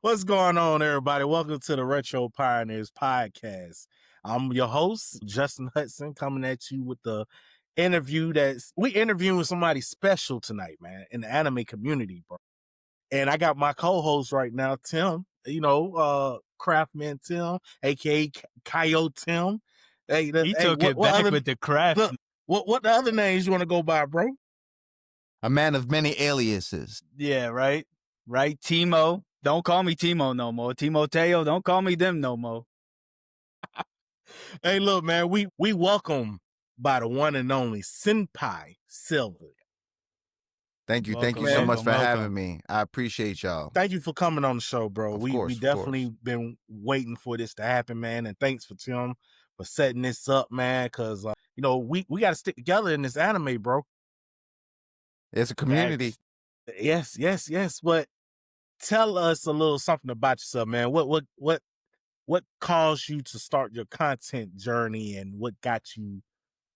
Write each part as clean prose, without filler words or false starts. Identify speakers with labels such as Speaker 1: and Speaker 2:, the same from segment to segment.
Speaker 1: What's going on, everybody? Welcome to the Retro Pioneers podcast. I'm your host, Justin Hudson, coming at you with the interview we interviewing somebody special tonight, man, in the anime community, bro. And I got my co-host right now, Tim, Craftman Tim, aka Kyo Tim.
Speaker 2: He took it
Speaker 1: what
Speaker 2: back
Speaker 1: other
Speaker 2: with the craft.
Speaker 1: look, what the other names you want to go by, bro?
Speaker 3: A man of many aliases.
Speaker 2: Yeah, right. Timo. Don't call me Timo no more. Timoteo, don't call me them no more.
Speaker 1: Hey, look, man, we welcome by the one and only SenpaiS1lva.
Speaker 3: Thank you. Thank you
Speaker 2: Welcome,
Speaker 3: so much for
Speaker 2: welcome.
Speaker 3: having me. I appreciate y'all.
Speaker 1: Thank you for coming on the show, bro.
Speaker 3: Of
Speaker 1: We
Speaker 3: course.
Speaker 1: definitely been waiting for this to happen, man. And thanks for Tim for setting this up, man. Because we got to stick together in this anime, bro.
Speaker 3: It's a community.
Speaker 1: Yes. But tell us a little something about yourself, man. What caused you to start your content journey, and what got you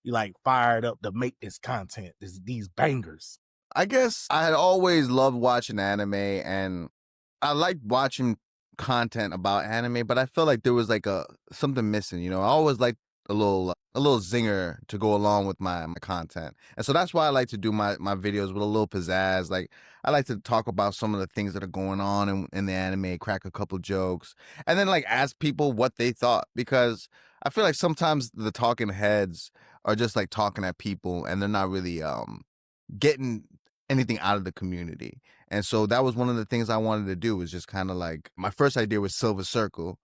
Speaker 1: like fired up to make this content, these bangers?
Speaker 3: I guess I had always loved watching anime, and I liked watching content about anime, but I felt like there was like something missing. I always liked a little zinger to go along with my content, and so that's why I like to do my videos with a little pizzazz. Like, I like to talk about some of the things that are going on in the anime, crack a couple jokes, and then like ask people what they thought, because I feel like sometimes the talking heads are just like talking at people, and they're not really getting anything out of the community. And so that was one of the things I wanted to do, was just kind of like, my first idea was Silver Circle.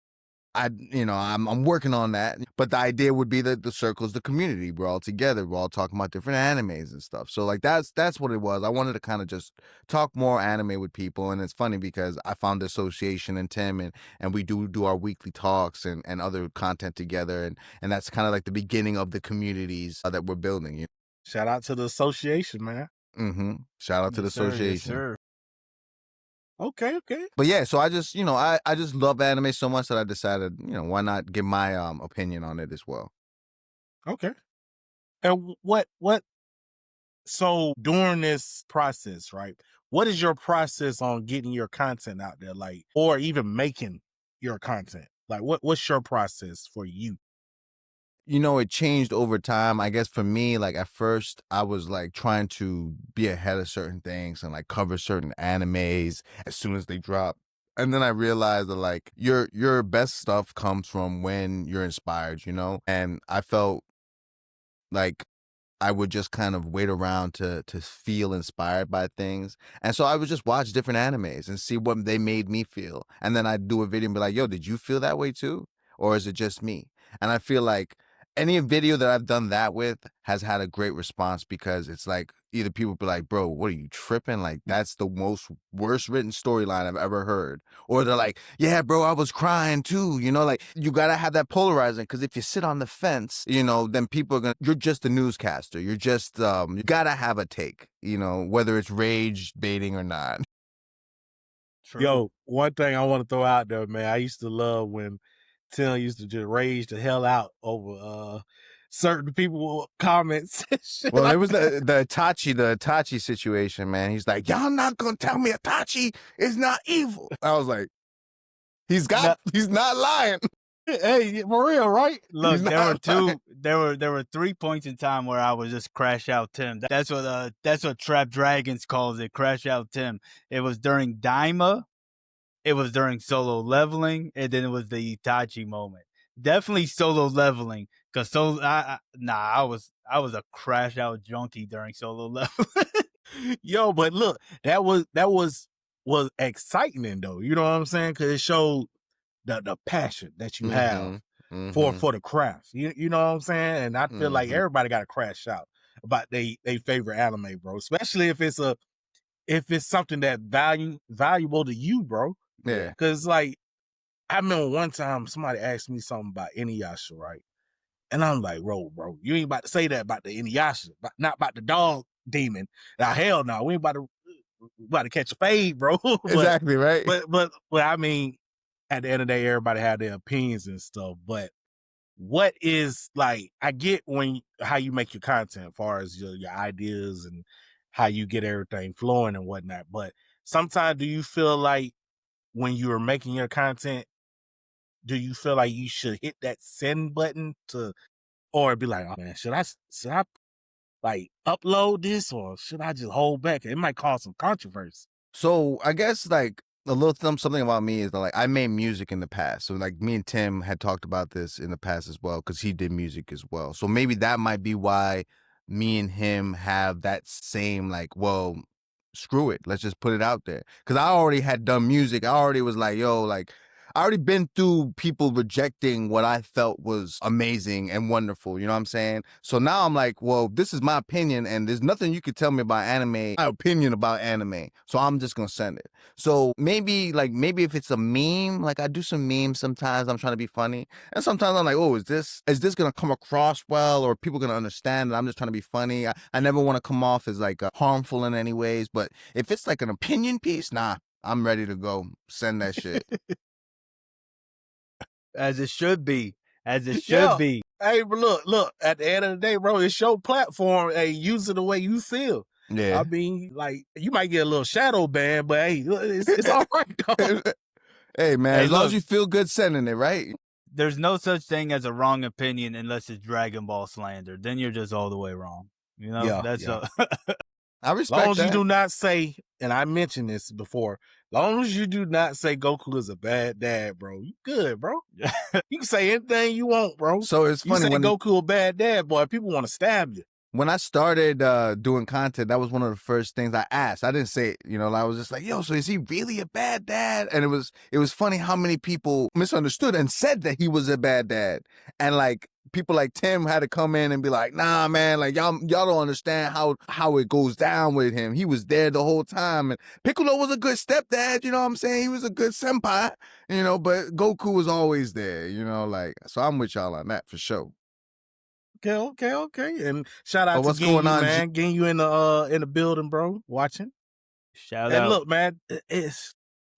Speaker 3: I'm working on that, but the idea would be that the circle is the community. We're all together. We're all talking about different animes and stuff. So like that's what it was. I wanted to kind of just talk more anime with people. And it's funny because I found the association in Tim, and we do our weekly talks and other content together. And that's kind of like the beginning of the communities that we're building.
Speaker 1: Shout out to the association, man.
Speaker 3: Shout out to the association.
Speaker 2: Yes, sir.
Speaker 1: Okay.
Speaker 3: But yeah, so I just, I just love anime so much that I decided, why not give my opinion on it as well.
Speaker 1: Okay. And so during this process, right, what is your process on getting your content out there, like, or even making your content? Like, what's your process for you?
Speaker 3: It changed over time. I guess for me, like at first I was like trying to be ahead of certain things and like cover certain animes as soon as they drop. And then I realized that like your best stuff comes from when you're inspired, And I felt like I would just kind of wait around to feel inspired by things. And so I would just watch different animes and see what they made me feel. And then I'd do a video and be like, yo, did you feel that way too? Or is it just me? And I feel like any video that I've done that with has had a great response, because it's like either people be like, bro, what are you tripping? Like, that's the worst written storyline I've ever heard. Or they're like, yeah, bro, I was crying too. Like, you got to have that polarizing, because if you sit on the fence, then people are you're just a newscaster. You're just, you got to have a take, whether it's rage baiting or not.
Speaker 2: True.
Speaker 1: Yo, one thing I want to throw out there, man, I used to love when Tim used to just rage the hell out over certain people comments.
Speaker 3: Well, it was the Itachi situation, man. He's like, y'all not gonna tell me Itachi is not evil. I was like, he's not lying.
Speaker 1: Hey, for real, right?
Speaker 2: Look, there were 3 points in time where I was just crash out Tim. That's what Trap Dragons calls it, crash out Tim. It was during Daima, it was during Solo Leveling, and then it was the Itachi moment. Definitely Solo Leveling, because I was a crash out junkie during Solo Leveling.
Speaker 1: Yo, but look, that was exciting though. You know what I'm saying? Because it showed the passion that you have for the craft. You know what I'm saying? And I feel like everybody got to crash out about they favorite anime, bro. Especially if it's something that valuable to you, bro.
Speaker 3: Yeah.
Speaker 1: Because like, I remember one time somebody asked me something about Inuyasha, right? And I'm like, bro, you ain't about to say that about the Inuyasha, not about the dog demon. Now, hell no, we ain't about to catch a fade, bro. But,
Speaker 3: exactly, right?
Speaker 1: But I mean, at the end of the day, everybody had their opinions and stuff. But what is, like, I get how you make your content, as far as your ideas and how you get everything flowing and whatnot. But sometimes, do you feel like when you're making your content, do you feel like you should hit that send button or be like, oh man, should I like upload this or should I just hold back? It might cause some controversy.
Speaker 3: So I guess like a little something about me is that like I made music in the past. So like me and Tim had talked about this in the past as well because he did music as well. So maybe that might be why me and him have that same like, well, screw it, let's just put it out there. Because I already had done music. I already was like, yo, like I already been through people rejecting what I felt was amazing and wonderful. You know what I'm saying? So now I'm like, well, this is my opinion and there's nothing you could tell me about anime, my opinion about anime. So I'm just going to send it. So maybe if it's a meme, like I do some memes sometimes, I'm trying to be funny. And sometimes I'm like, oh, is this going to come across well or people going to understand that I'm just trying to be funny? I never want to come off as like harmful in any ways. But if it's like an opinion piece, nah, I'm ready to go. Send that shit.
Speaker 2: As it should be. As it should be.
Speaker 1: Hey, but look, at the end of the day, bro, it's your platform. Hey, use it the way you feel.
Speaker 3: Yeah.
Speaker 1: I mean, like, you might get a little shadow ban, but hey, it's all right.
Speaker 3: Hey, man,
Speaker 2: Hey,
Speaker 3: as long
Speaker 2: look.
Speaker 3: as you feel good sending it, right?
Speaker 2: There's no such thing as a wrong opinion unless it's Dragon Ball slander. Then you're just all the way wrong. You know,
Speaker 1: Yeah,
Speaker 2: that's
Speaker 1: yeah.
Speaker 3: I
Speaker 1: As
Speaker 3: respect
Speaker 1: long as
Speaker 3: that.
Speaker 1: you do not say, and I mentioned this before, as long as you do not say Goku is a bad dad, bro, you good, bro. You can say anything you want, bro.
Speaker 3: So it's
Speaker 1: You
Speaker 3: funny
Speaker 1: say
Speaker 3: when
Speaker 1: Goku a bad dad, boy, people want to stab you.
Speaker 3: when I started doing content, that was one of the first things I asked. I didn't say it, you know, I was just like, yo, so is he really a bad dad? And it was funny how many people misunderstood and said that he was a bad dad. And like people like Tim had to come in and be like, nah, man, like y'all don't understand how it goes down with him. He was there the whole time. And Piccolo was a good stepdad, you know what I'm saying? He was a good senpai, you know, but Goku was always there, you know, like, so I'm with y'all on that for sure.
Speaker 1: Okay. And shout out
Speaker 3: But
Speaker 1: to
Speaker 3: what's going on,
Speaker 1: man. Getting you in the building, bro, watching.
Speaker 2: Shout
Speaker 1: And
Speaker 2: out.
Speaker 1: look, man,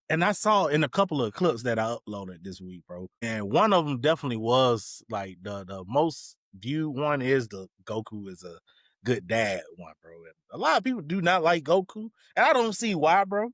Speaker 1: and I saw in a couple of clips that I uploaded this week, bro. And one of them definitely was like the most viewed one is the Goku is a good dad one, bro. And a lot of people do not like Goku, and I don't see why, bro.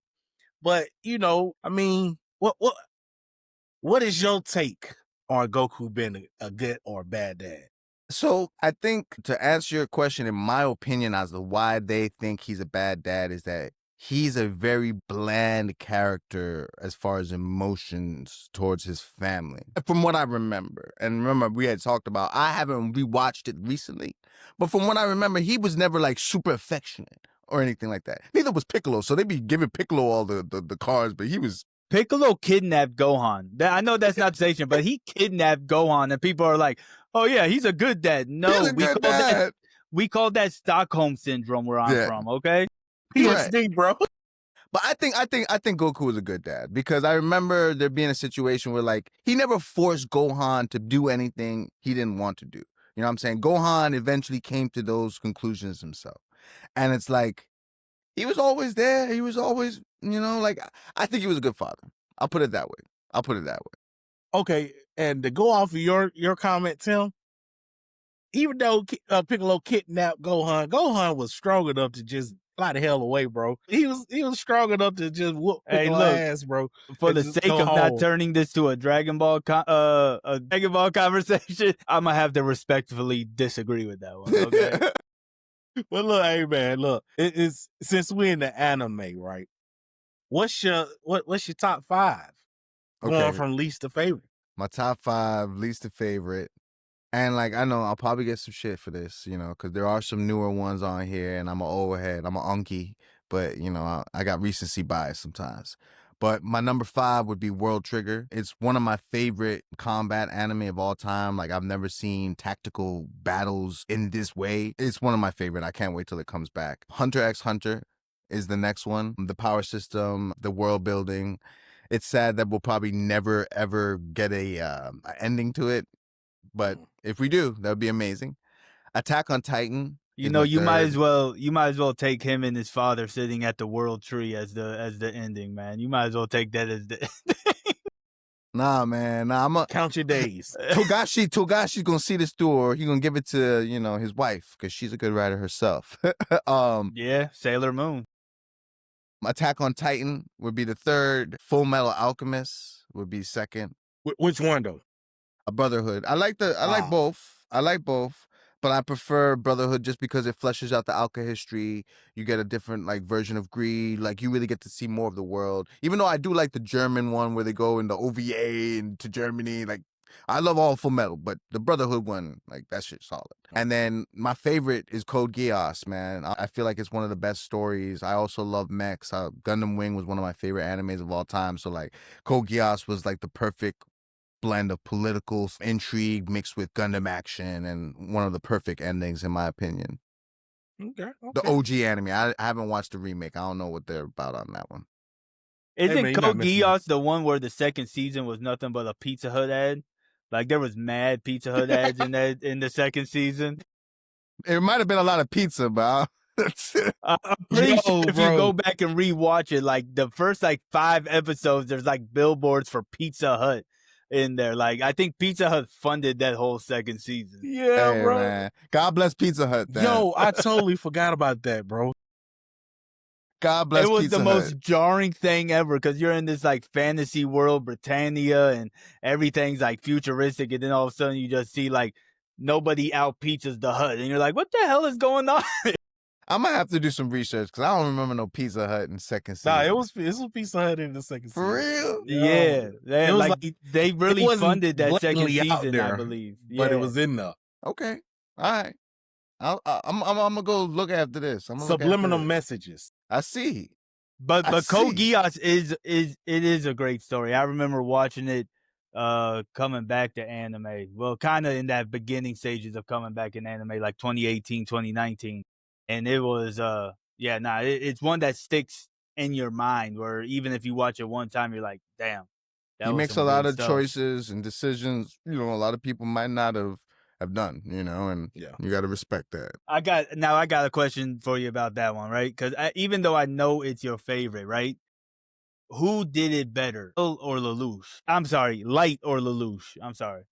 Speaker 1: But you know, I mean, what is your take on Goku being a good or bad dad?
Speaker 3: So I think to answer your question, in my opinion, as to why they think he's a bad dad is that he's a very bland character as far as emotions towards his family. From what I remember, and remember we had talked about, I haven't rewatched it recently, but from what I remember, he was never like super affectionate or anything like that. Neither was Piccolo, so they be giving Piccolo all the cards, but he was...
Speaker 2: Piccolo kidnapped Gohan. I know that's not station, but he kidnapped Gohan, and people are like, "Oh yeah, he's a good dad." No, we call that Stockholm syndrome where I'm from. Okay,
Speaker 1: PSD, bro.
Speaker 3: But I think Goku was a good dad because I remember there being a situation where like he never forced Gohan to do anything he didn't want to do. You know what I'm saying? Gohan eventually came to those conclusions himself, and it's like he was always there. He was always, you know, like I think he was a good father. I'll put it that way.
Speaker 1: Okay, and to go off of your comment, Tim, even though Piccolo kidnapped Gohan was strong enough to just fly the hell away, bro. He was strong enough to just whoop Piccolo ass, bro.
Speaker 2: For the sake of not turning this to a Dragon Ball conversation, I'm gonna have to respectfully disagree with that one. Okay.
Speaker 1: Well, look, hey man, look, it's since we're in the anime, right? What's your top 5 going from least to favorite?
Speaker 3: My top 5 least to favorite. And like, I know I'll probably get some shit for this, you know, because there are some newer ones on here and I'm an old head. I'm an unky, but you know, I got recency bias sometimes. But my number 5 would be World Trigger. It's one of my favorite combat anime of all time. Like I've never seen tactical battles in this way. It's one of my favorite. I can't wait till it comes back. Hunter x Hunter is the next one. The power system, the world building. It's sad that we'll probably never ever get a ending to it. But if we do, that would be amazing. Attack on Titan.
Speaker 2: You know, you might as well take him and his father sitting at the world tree as the ending, man. You might as well take that as the
Speaker 3: Nah, man. Nah, I'm
Speaker 1: count your days.
Speaker 3: Togashi's gonna see this through, or he's gonna give it to, you know, his wife, because she's a good writer herself.
Speaker 2: Yeah, Sailor Moon.
Speaker 3: Attack on Titan would be the third. Full Metal Alchemist would be second.
Speaker 1: Which one though?
Speaker 3: A Brotherhood. I like both. I like both, but I prefer Brotherhood just because it fleshes out the Alka history. You get a different like version of greed. Like you really get to see more of the world. Even though I do like the German one where they go in the OVA into Germany. Like I love all Full Metal, but the Brotherhood one, like that shit's solid. And then my favorite is Code Geass, man. I feel like it's one of the best stories. I also love mechs. Gundam Wing was one of my favorite animes of all time. So like Code Geass was like the perfect blend of political intrigue mixed with Gundam action and one of the perfect endings in my opinion.
Speaker 1: Okay.
Speaker 3: The OG anime. I haven't watched the remake. I don't know what they're about on that one.
Speaker 2: Isn't
Speaker 1: man, you're not
Speaker 2: Code
Speaker 1: missing
Speaker 2: Geass the one where the second season was nothing but a Pizza Hut ad? Like there was mad Pizza Hut ads in the second season.
Speaker 3: It might have been a lot of pizza, but
Speaker 2: I'm pretty sure if you
Speaker 1: bro.
Speaker 2: go back and rewatch it, like the first like 5 episodes, there's like billboards for Pizza Hut in there. Like I think Pizza Hut funded that whole second season.
Speaker 1: Yeah,
Speaker 3: hey,
Speaker 1: bro.
Speaker 3: man. God bless Pizza Hut. Then.
Speaker 1: Yo, I totally forgot about that, bro.
Speaker 3: God bless
Speaker 2: It was
Speaker 3: Pizza
Speaker 2: the
Speaker 3: Hut.
Speaker 2: most jarring thing ever because you're in this like fantasy world, Britannia, and everything's like futuristic, and then all of a sudden you just see like nobody out pizzas the Hut, and you're like, what the hell is going on?
Speaker 3: I might have to do some research because I don't remember no Pizza Hut in second season.
Speaker 1: Nah, it was Pizza Hut in the second
Speaker 3: For
Speaker 1: season.
Speaker 3: real?
Speaker 2: Yeah,
Speaker 1: It was
Speaker 2: like they really
Speaker 1: it wasn't
Speaker 2: funded that second
Speaker 1: blatantly out
Speaker 2: season, I
Speaker 1: there,
Speaker 2: believe.
Speaker 1: but it
Speaker 2: Yeah.
Speaker 1: was in there.
Speaker 3: Okay. All right. I'm gonna go look after this. I'm gonna look
Speaker 1: Subliminal
Speaker 3: after this.
Speaker 1: message.
Speaker 3: I see.
Speaker 2: But
Speaker 3: I
Speaker 2: Code
Speaker 3: see.
Speaker 2: Geass is a great story. I remember watching it coming back to anime. Well, kind of in that beginning stages of coming back in anime like 2018, 2019. And it was it's one that sticks in your mind where even if you watch it one time you're like, damn.
Speaker 3: He makes a lot of choices and decisions, a lot of people might not have done, and you got to respect that.
Speaker 2: I got a question for you about that one, right? Because even though I know it's your favorite, right? Who did it better, Light or Lelouch? I'm sorry, Light or Lelouch? I'm sorry.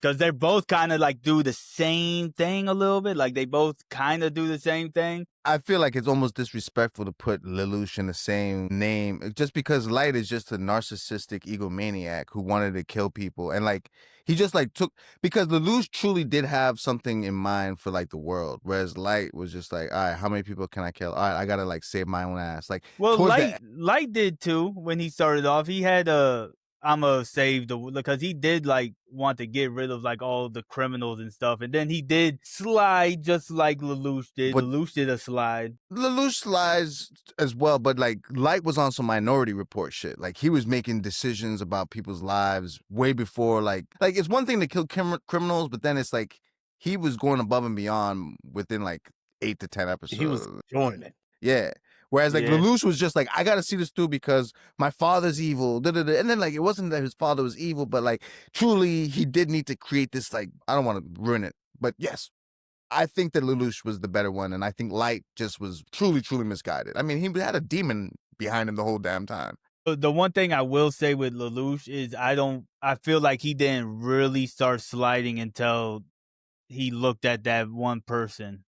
Speaker 2: Because they're both kind of like do the same thing a little bit. Like they both kind of do the same thing.
Speaker 3: I feel like it's almost disrespectful to put Lelouch in the same name just because Light is just a narcissistic egomaniac who wanted to kill people. And like, he just like because Lelouch truly did have something in mind for like the world. Whereas Light was just like, all right, how many people can I kill? All right, I got to like save my own ass. Like,
Speaker 2: well, Light did too when he started off. He had I'ma save because he did like want to get rid of like all the criminals and stuff, and then he did slide just like Lelouch did. But Lelouch did a slide.
Speaker 3: Lelouch slides as well, but like Light was on some Minority Report shit. Like he was making decisions about people's lives way before like it's one thing to kill criminals, but then it's like he was going above and beyond within like 8 to 10 episodes.
Speaker 1: He was enjoying it.
Speaker 3: Yeah. Whereas like Lelouch was just like, I gotta see this through because my father's evil. And then like it wasn't that his father was evil, but like truly he did need to create this like, I don't want to ruin it, but yes, I think that Lelouch was the better one, and I think Light just was truly, truly misguided. I mean, he had a demon behind him the whole damn time.
Speaker 2: The one thing I will say with Lelouch is I feel like he didn't really start sliding until he looked at that one person.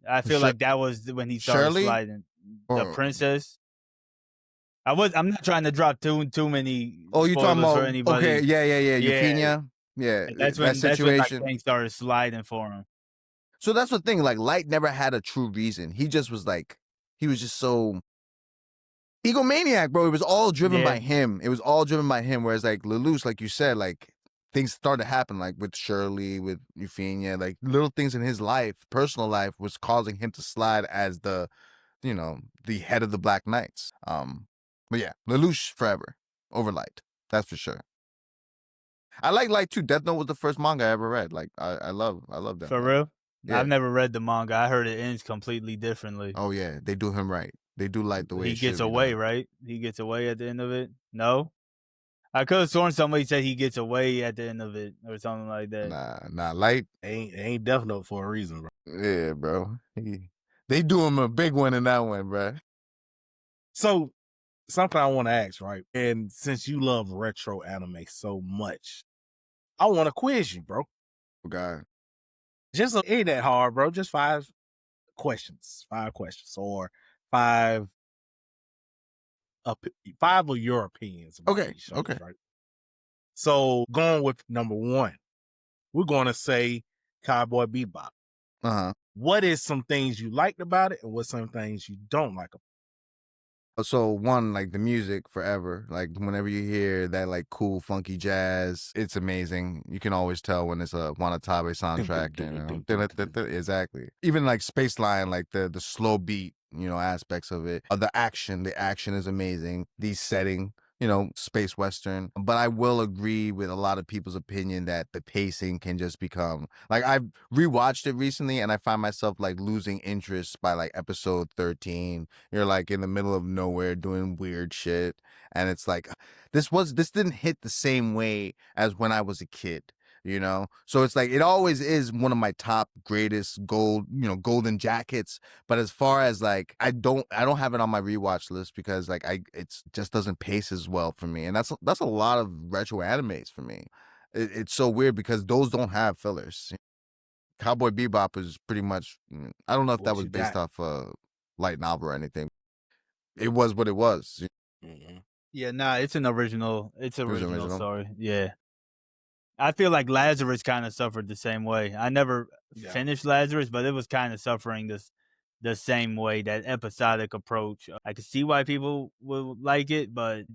Speaker 2: I feel like that was when he started sliding. The princess. I'm not trying to drop too many.
Speaker 3: Oh, you talking about?
Speaker 2: For anybody.
Speaker 3: Okay, yeah. Euphemia. Yeah,
Speaker 2: that's when things started sliding for him.
Speaker 3: So that's the thing. Like Light never had a true reason. He just was like, he was just so egomaniac, bro. It was all driven by him. Whereas like Lelouch, like you said, like things started to happen, like with Shirley, with Euphemia, like little things in his life, personal life, was causing him to slide as the head of the Black Knights. But yeah, Lelouch forever over Light. That's for sure. I like Light too. Death Note was the first manga I ever read. Like I love Death
Speaker 2: For
Speaker 3: Note.
Speaker 2: real?
Speaker 3: Yeah.
Speaker 2: I've never read the manga. I heard it ends completely differently.
Speaker 3: Oh yeah, they do him right. They do Light the way
Speaker 2: he gets away, right? He gets away at the end of it. No, I could have sworn somebody said he gets away at the end of it or something like that.
Speaker 3: Nah. Light
Speaker 1: ain't Death Note for a reason, bro.
Speaker 3: Yeah, bro. They do him a big one in that one, bro.
Speaker 1: So something I want to ask, right? And since you love retro anime so much, I want to quiz you, bro.
Speaker 3: God.
Speaker 1: Just ain't that hard, bro. Just 5 questions, or five five of your opinions about
Speaker 3: Okay,
Speaker 1: these shows,
Speaker 3: okay.
Speaker 1: right? So going with number one, we're going to say Cowboy Bebop. What is some things you liked about it, and what some things you don't like about
Speaker 3: So one, like the music forever. Like whenever you hear that like cool funky jazz, it's amazing. You can always tell when it's a Wanatabe soundtrack, you know. Exactly. Even like Spaceline, like the slow beat, you know, aspects of it. The action is amazing. The setting, you know, space western. But I will agree with a lot of people's opinion that the pacing can just become like, I've rewatched it recently and I find myself like losing interest by like episode 13. You're like in the middle of nowhere doing weird shit, and it's like this didn't hit the same way as when I was a kid, you know. So it's like it always is one of my top greatest golden jackets. But as far as like I don't have it on my rewatch list because like it's just doesn't pace as well for me, and that's a lot of retro animes for me. It's so weird because those don't have fillers. Cowboy Bebop is pretty much, I don't know if that
Speaker 1: what
Speaker 3: was
Speaker 1: you
Speaker 3: based
Speaker 1: got?
Speaker 3: off a light novel or anything. It was what it was.
Speaker 1: Mhm.
Speaker 2: Yeah, nah, it's an original. It's
Speaker 3: It was
Speaker 2: original
Speaker 3: original.
Speaker 2: story. Yeah. I feel like Lazarus kind of suffered the same way. I never
Speaker 1: Yeah.
Speaker 2: finished Lazarus, but it was kind of suffering the same way, that episodic approach. I could see why people would like it, but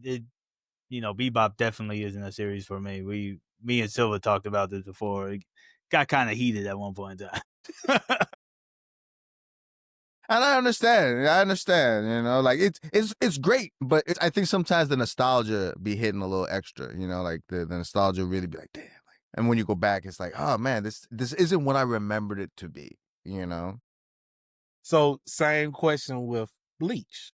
Speaker 2: Bebop definitely isn't a series for me. Me and Silva talked about this before. It got kind of heated at one point in time.
Speaker 3: And I understand, you know, like it's great, but I think sometimes the nostalgia be hitting a little extra, you know, like the nostalgia really be like, damn. Like, and when you go back, it's like, oh man, this isn't what I remembered it to be, you know?
Speaker 1: So same question with Bleach.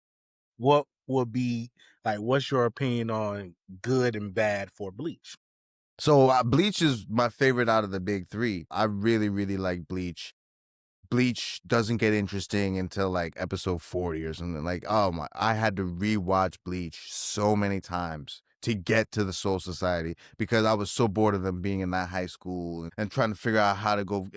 Speaker 1: What would be like? What's your opinion on good and bad for Bleach?
Speaker 3: So Bleach is my favorite out of the big three. I really, really like Bleach. Bleach doesn't get interesting until like episode 40 or something. Like, oh my, I had to rewatch Bleach so many times to get to the Soul Society because I was so bored of them being in that high school and trying to figure out how to go.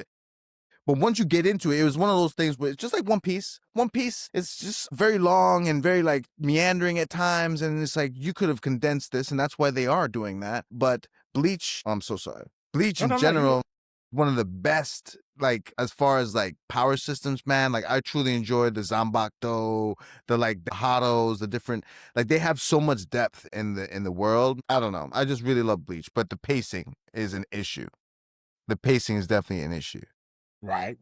Speaker 3: But once you get into it, it was one of those things where it's just like One Piece. One Piece, it's just very long and very like meandering at times. And it's like, you could have condensed this, and that's why they are doing that. But Bleach, I'm so sorry. Bleach in
Speaker 1: No, you
Speaker 3: general, one of the best, like as far as like power systems, man. Like I truly enjoyed the Zanbakuto, the Hados, the different, like they have so much depth in the world. I don't know. I just really love Bleach, but the pacing is an issue. The pacing is definitely an issue.
Speaker 1: right.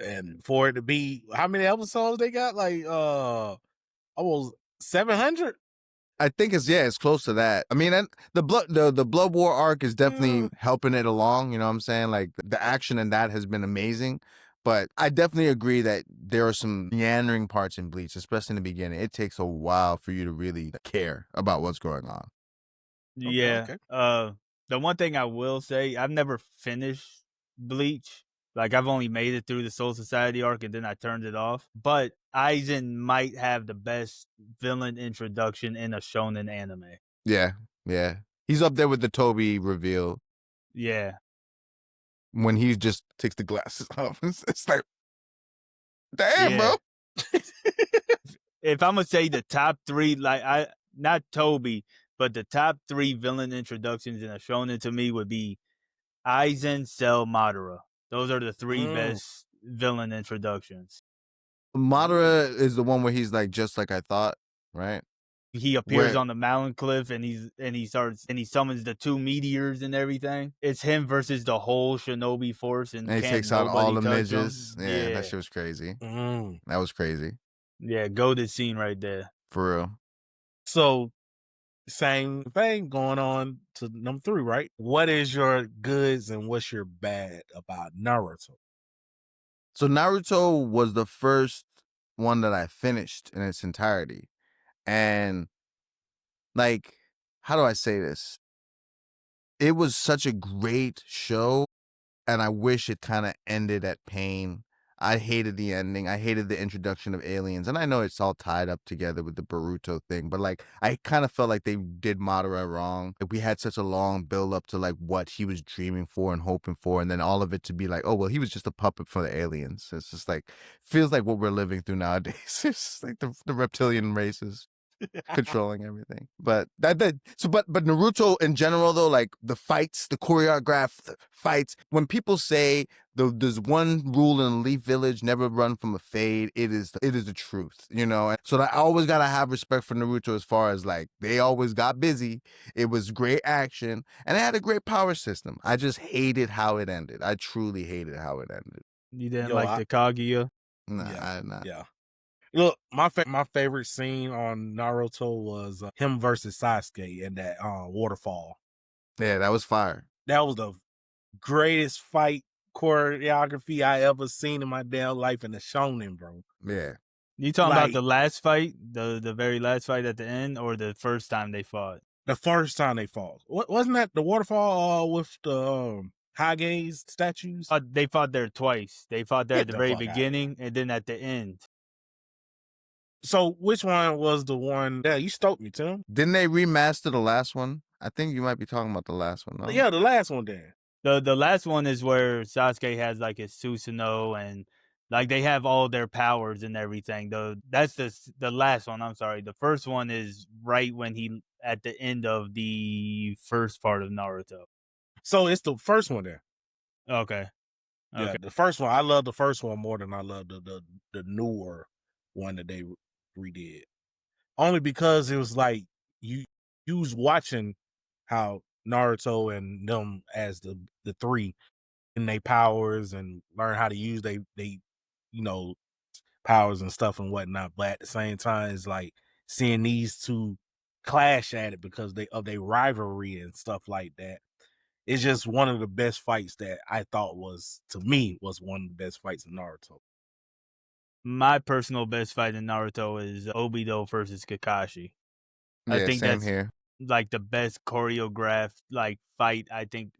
Speaker 1: And for it to be how many episodes they got? Like almost 700.
Speaker 3: I think it's close to that. I mean, and the Blood War arc is definitely helping it along. You know what I'm saying? Like the action in that has been amazing. But I definitely agree that there are some meandering parts in Bleach, especially in the beginning. It takes a while for you to really care about what's going on.
Speaker 2: Yeah.
Speaker 1: Okay.
Speaker 2: The one thing I will say, I've never finished Bleach. Like I've only made it through the Soul Society arc and then I turned it off. But Aizen might have the best villain introduction in a shonen anime.
Speaker 3: Yeah, yeah. He's up there with the Toby reveal
Speaker 2: Yeah.
Speaker 3: when he just takes the glasses off. It's like, damn,
Speaker 2: Yeah.
Speaker 3: bro.
Speaker 2: If I'm gonna say the top three, like not Toby, but the top three villain introductions in a shonen to me would be Aizen, Cell, Madara. Those are the three best villain introductions.
Speaker 3: Madara is the one where he's like, just like I thought, right?
Speaker 2: He appears
Speaker 3: Where
Speaker 2: on the mountain cliff and he summons the two meteors and everything. It's him versus the whole shinobi force and
Speaker 3: and he
Speaker 2: can't
Speaker 3: takes out all
Speaker 2: nobody
Speaker 3: the
Speaker 2: touch
Speaker 3: midges.
Speaker 2: him.
Speaker 3: Yeah,
Speaker 2: Yeah.
Speaker 3: that shit was crazy.
Speaker 1: Mm.
Speaker 3: That was crazy.
Speaker 2: Yeah, goated scene right there.
Speaker 3: For real.
Speaker 1: So same thing going on to number 3, right? What is your goods and what's your bad about Naruto?
Speaker 3: So Naruto was the first one that I finished in its entirety. And like, how do I say this? It was such a great show, and I wish it kind of ended at pain. I hated the ending. I hated the introduction of aliens. And I know it's all tied up together with the Boruto thing, but like I kind of felt like they did Madara wrong. Like, we had such a long build up to like what he was dreaming for and hoping for, and then all of it to be like, oh well, he was just a puppet for the aliens. It's just like feels like what we're living through nowadays. It's just like the reptilian races controlling everything. But but Naruto in general though, like the fights, the choreographed fights, when people say there's one rule in Leaf Village, never run from a fade, it is the truth, you know. And so I always gotta have respect for Naruto as far as like they always got busy. It was great action and it had a great power system. I just hated how it ended. I truly hated how it ended.
Speaker 2: You didn't
Speaker 1: Yo,
Speaker 2: like the Kaguya?
Speaker 3: Nah,
Speaker 1: Yeah.
Speaker 3: nah.
Speaker 1: Yeah. Look, my favorite scene on Naruto was him versus Sasuke in that waterfall.
Speaker 3: Yeah, that was fire.
Speaker 1: That was the greatest fight choreography I ever seen in my damn life in the shonen, bro.
Speaker 3: Yeah.
Speaker 2: You talking
Speaker 1: Like-
Speaker 2: about the last fight, the very last fight at the end, or the first time they fought?
Speaker 1: The first time they fought. Wasn't that the waterfall with the Hage's statues?
Speaker 2: They fought there twice. They fought there
Speaker 1: Get
Speaker 2: at the
Speaker 1: the
Speaker 2: very
Speaker 1: fuck outta
Speaker 2: beginning and then at the end.
Speaker 1: So which one was the one? Yeah, you stoked me, Tim.
Speaker 3: Didn't they remaster the last one? I think you might be talking about the last one. No?
Speaker 1: Yeah, the last one then.
Speaker 2: The last one is where Sasuke has like his Susanoo and like they have all their powers and everything. That's the last one. I'm sorry. The first one is right when he at the end of the first part of Naruto.
Speaker 1: So it's the first one then.
Speaker 2: Okay.
Speaker 1: Yeah,
Speaker 2: Okay.
Speaker 1: the first one. I love the first one more than I love the newer one that they redid. Only because it was like you was watching how Naruto and them as the three and they powers and learn how to use they you know powers and stuff and whatnot. But at the same time, it's like seeing these two clash at it because of their rivalry and stuff like that. It's just one of the best fights that I thought was one of the best fights in Naruto.
Speaker 2: My personal best fight in Naruto is Obito versus Kakashi. I
Speaker 3: Yeah,
Speaker 2: think
Speaker 3: same
Speaker 2: that's
Speaker 3: here.
Speaker 2: like the best choreographed like fight I think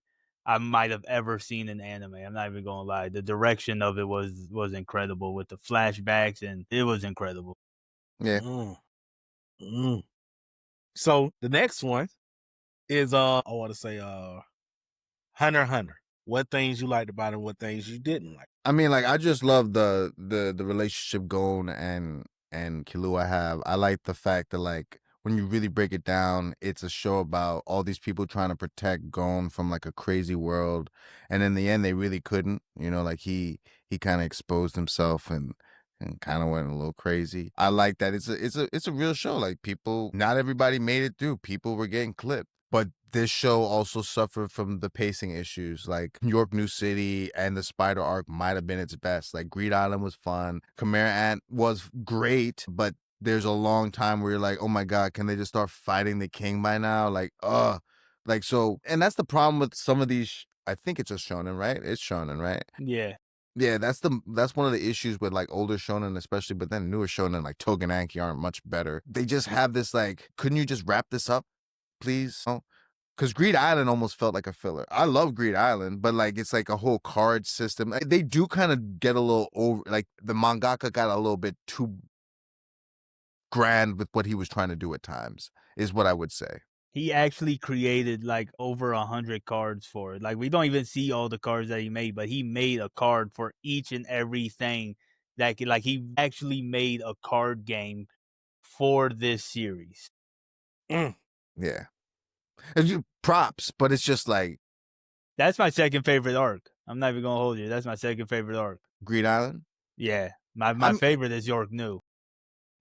Speaker 2: I might have ever seen in anime. I'm not even gonna lie. The direction of it was incredible with the flashbacks and it was incredible.
Speaker 3: Yeah.
Speaker 1: So the next one is I want to say Hunter x Hunter. What things you liked about it, what things you didn't like.
Speaker 3: I mean, like I just love the relationship Gon and Killua have. I like the fact that like when you really break it down, it's a show about all these people trying to protect Gon from like a crazy world, and in the end, they really couldn't. You know, like he kind of exposed himself and kind of went a little crazy. I like that it's a real show. Like people, not everybody made it through. People were getting clipped. But this show also suffered from the pacing issues. Like York New City and the Spider arc might have been its best. Like Greed Island was fun. Chimera Ant was great, but there's a long time where you're like, oh my God, can they just start fighting the king by now? Like, like so. And that's the problem with some of these. I think it's a shonen, right? It's shonen, right?
Speaker 2: Yeah.
Speaker 3: Yeah, that's one of the issues with like older shonen, especially, but then newer shonen like Togenanki aren't much better. They just have this like, couldn't you just wrap this up, please? Because Greed Island almost felt like a filler. I love Greed Island, but like it's like a whole card system. Like, they do kind of get a little over, like the mangaka got a little bit too grand with what he was trying to do at times, is what I would say.
Speaker 2: He actually created like over 100 cards for it. Like we don't even see all the cards that he made, but he made a card for each and everything that like he actually made a card game for this series.
Speaker 3: Yeah. Props, but it's just like
Speaker 2: That's my second favorite arc. I'm not even gonna hold you. That's my second favorite arc.
Speaker 3: Greed Island.
Speaker 2: Yeah, my favorite is York New.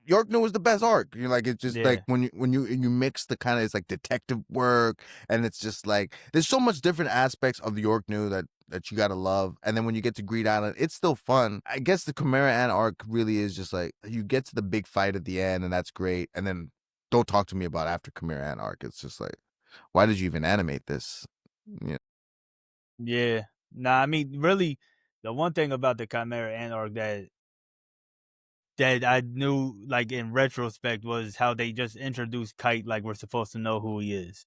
Speaker 3: York New was the best arc. You're like, it's just
Speaker 2: Yeah.
Speaker 3: like when you mix the kind of, it's like detective work, and it's just like there's so much different aspects of the York New that you gotta love. And then when you get to Greed Island, it's still fun. I guess the Chimera Ant arc really is just like you get to the big fight at the end, and that's great. And then don't talk to me about after Chimera Ant arc. It's just like, why did you even animate this? Yeah.
Speaker 2: Yeah. Nah, I mean, really, the one thing about the Chimera Ant arc that I knew, like in retrospect, was how they just introduced Kite like we're supposed to know who he is.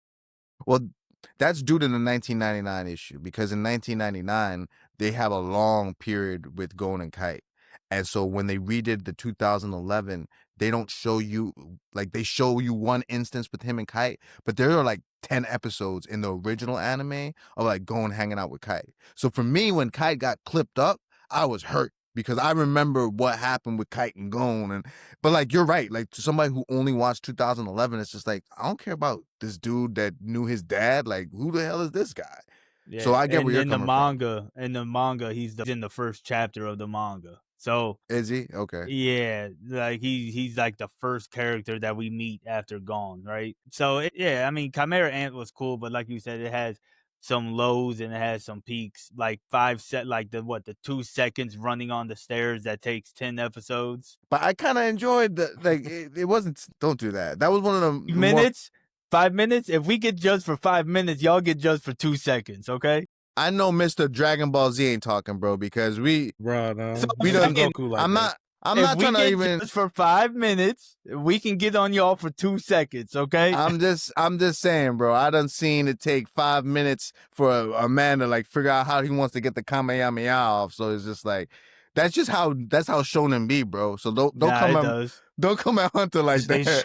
Speaker 3: Well, that's due to the 1999 issue, because in 1999 they have a long period with Gon and Kite. And so when they redid the 2011, they don't show you, like, they show you one instance with him and Kite, but there are like 10 episodes in the original anime of like Gon hanging out with Kite. So for me, when Kite got clipped up, I was hurt because I remember what happened with Kite and Gon. But like, you're right. Like, to somebody who only watched 2011, it's just like, I don't care about this dude that knew his dad. Like, who the hell is this guy?
Speaker 2: Yeah.
Speaker 3: So I get
Speaker 2: and
Speaker 3: where you're
Speaker 2: in the
Speaker 3: coming from.
Speaker 2: manga, he's in the first chapter of the manga. So
Speaker 3: Is he? Okay.
Speaker 2: yeah, like he's like the first character that we meet after Gon, right? So yeah, I mean, Chimera Ant was cool, but like you said, it has some lows and it has some peaks. Like the 2 seconds running on the stairs that takes 10 episodes.
Speaker 3: But I kind of enjoyed it wasn't, don't do that. That was one of the more,
Speaker 2: Minutes, 5 minutes. If we get judged for 5 minutes, y'all get judged for 2 seconds. Okay.
Speaker 3: I know Mr. Dragon Ball Z ain't talking, bro, because
Speaker 1: Bro, no.
Speaker 3: we
Speaker 1: Don't
Speaker 3: done,
Speaker 1: do Goku like
Speaker 3: I'm
Speaker 1: that.
Speaker 3: I'm
Speaker 2: if
Speaker 3: not
Speaker 2: we
Speaker 3: trying to
Speaker 2: get
Speaker 3: even,
Speaker 2: judged for 5 minutes, we can get on y'all for 2 seconds. Okay.
Speaker 3: I'm just saying, bro. I done seen it take 5 minutes for a man to like figure out how he wants to get the Kamehameha off. So it's just like, that's how shonen be, bro. So don't
Speaker 2: Nah,
Speaker 3: come
Speaker 2: it
Speaker 3: at
Speaker 2: does.
Speaker 3: don't come at Hunter like
Speaker 1: They
Speaker 3: that.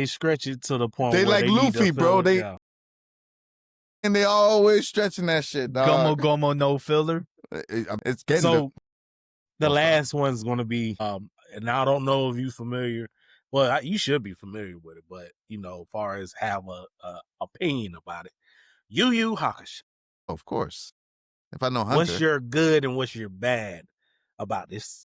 Speaker 1: stretch it to the point
Speaker 3: They
Speaker 1: where
Speaker 3: like
Speaker 1: they need to
Speaker 3: Luffy, bro.
Speaker 1: fill it out.
Speaker 3: And they always stretching that shit, dog.
Speaker 2: Gomo no filler.
Speaker 3: It's getting
Speaker 1: So the
Speaker 3: Oh, sorry.
Speaker 1: last one's going to be, and I don't know if you familiar. Well, you should be familiar with it, but you know, as far as have a opinion about it, Yu Hakusho.
Speaker 3: Of course. If I know Hunter,
Speaker 1: What's your good and what's your bad about this?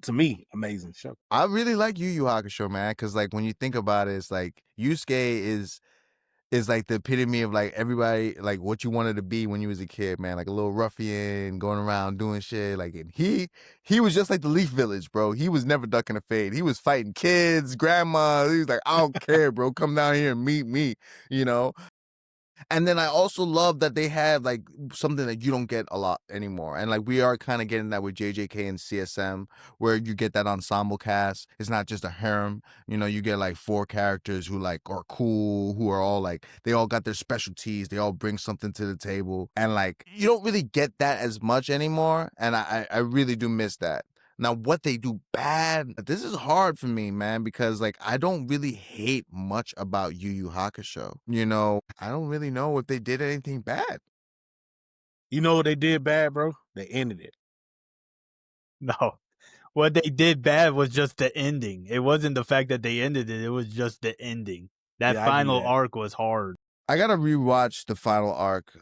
Speaker 1: To me, amazing show.
Speaker 3: I really like Yu Hakusho, man, because like when you think about it, it's like Yusuke is like the epitome of like everybody, like what you wanted to be when you was a kid, man. Like a little ruffian going around doing shit. Like, and he was just like the Leaf Village, bro. He was never ducking a fade. He was fighting kids, grandmas. He was like, I don't care, bro. Come down here and meet me, you know. And then I also love that they have like something that you don't get a lot anymore. And like we are kind of getting that with JJK and CSM, where you get that ensemble cast. It's not just a harem. You know, you get like 4 characters who like are cool, who are all like, they all got their specialties. They all bring something to the table. And like, you don't really get that as much anymore. And I really do miss that. Now, what they do bad, this is hard for me, man, because like I don't really hate much about Yu Hakusho. You know, I don't really know if they did anything bad.
Speaker 1: You know what they did bad, bro? They ended it.
Speaker 2: No. What they did bad was just the ending. It wasn't the fact that they ended it. It was just the ending. That
Speaker 1: Yeah, I give you
Speaker 2: final
Speaker 1: that.
Speaker 2: arc was hard.
Speaker 3: I gotta rewatch the final arc